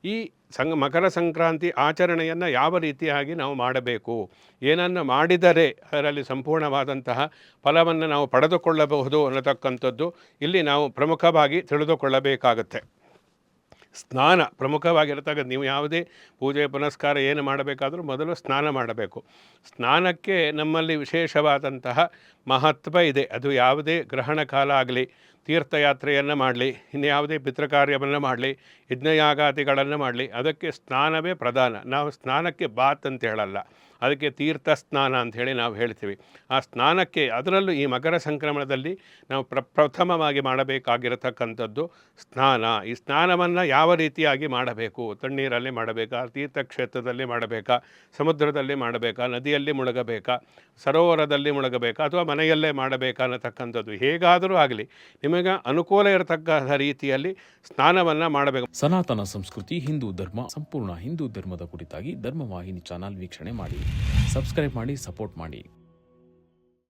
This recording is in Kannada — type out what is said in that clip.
ಈ ಮಕರ ಸಂಕ್ರಾಂತಿ ಆಚರಣೆಯನ್ನು ಯಾವ ರೀತಿಯಾಗಿ ನಾವು ಮಾಡಬೇಕು, ಏನನ್ನು ಮಾಡಿದರೆ ಅದರಲ್ಲಿ ಸಂಪೂರ್ಣವಾದಂತಹ ಫಲವನ್ನು ನಾವು ಪಡೆದುಕೊಳ್ಳಬಹುದು ಅನ್ನತಕ್ಕಂಥದ್ದು ಇಲ್ಲಿ ನಾವು ಪ್ರಮುಖವಾಗಿ ತಿಳಿದುಕೊಳ್ಳಬೇಕಾಗತ್ತೆ. ಸ್ನಾನ ಪ್ರಮುಖವಾಗಿರ್ತಕ್ಕಂಥ, ನೀವು ಯಾವುದೇ ಪೂಜೆ ಪುನಸ್ಕಾರ ಏನು ಮಾಡಬೇಕಾದ್ರೂ ಮೊದಲು ಸ್ನಾನ ಮಾಡಬೇಕು. ಸ್ನಾನಕ್ಕೆ ನಮ್ಮಲ್ಲಿ ವಿಶೇಷವಾದಂತಹ ಮಹತ್ವ ಇದೆ. ಅದು ಯಾವುದೇ ಗ್ರಹಣ ಕಾಲ ಆಗಲಿ, ತೀರ್ಥಯಾತ್ರೆಯನ್ನು ಮಾಡಲಿ, ಇನ್ಯಾವುದೇ ಪಿತೃಕಾರ್ಯವನ್ನು ಮಾಡಲಿ, ಯಜ್ಞಯಾಗಾದಿಗಳನ್ನು ಮಾಡಲಿ, ಅದಕ್ಕೆ ಸ್ನಾನವೇ ಪ್ರಧಾನ. ನಾವು ಸ್ನಾನಕ್ಕೆ ಬಾತ್ ಅಂತ ಹೇಳಲ್ಲ, ಅದಕ್ಕೆ ತೀರ್ಥ ಸ್ನಾನ ಅಂಥೇಳಿ ನಾವು ಹೇಳ್ತೀವಿ. ಆ ಸ್ನಾನಕ್ಕೆ, ಅದರಲ್ಲೂ ಈ ಮಕರ ಸಂಕ್ರಮಣದಲ್ಲಿ ನಾವು ಪ್ರಥಮವಾಗಿ ಮಾಡಬೇಕಾಗಿರತಕ್ಕಂಥದ್ದು ಸ್ನಾನ. ಈ ಸ್ನಾನವನ್ನು ಯಾವ ರೀತಿಯಾಗಿ ಮಾಡಬೇಕು? ತಣ್ಣೀರಲ್ಲಿ ಮಾಡಬೇಕಾ, ತೀರ್ಥಕ್ಷೇತ್ರದಲ್ಲಿ ಮಾಡಬೇಕಾ, ಸಮುದ್ರದಲ್ಲಿ ಮಾಡಬೇಕಾ, ನದಿಯಲ್ಲಿ ಮುಳುಗಬೇಕಾ, ಸರೋವರದಲ್ಲಿ ಮುಳುಗಬೇಕಾ, ಅಥವಾ ಮನೆಯಲ್ಲೇ ಮಾಡಬೇಕಾ ಅನ್ನತಕ್ಕಂಥದ್ದು ಹೇಗಾದರೂ ಆಗಲಿ ನಿಮಗೆ ಅನುಕೂಲ ಇರತಕ್ಕ ರೀತಿಯಲ್ಲಿ ಸ್ನಾನವನ್ನು ಮಾಡಬೇಕು. ಸನಾತನ ಸಂಸ್ಕೃತಿ, ಹಿಂದೂ ಧರ್ಮ, ಸಂಪೂರ್ಣ ಹಿಂದೂ ಧರ್ಮದ ಕುರಿತಾಗಿ ಧರ್ಮವಾಹಿನಿ ಚಾನಲ್ ವೀಕ್ಷಣೆ ಮಾಡಿ, ಸಬ್ಸ್ಕ್ರೈಬ್ ಮಾಡಿ, ಸಪೋರ್ಟ್ ಮಾಡಿ.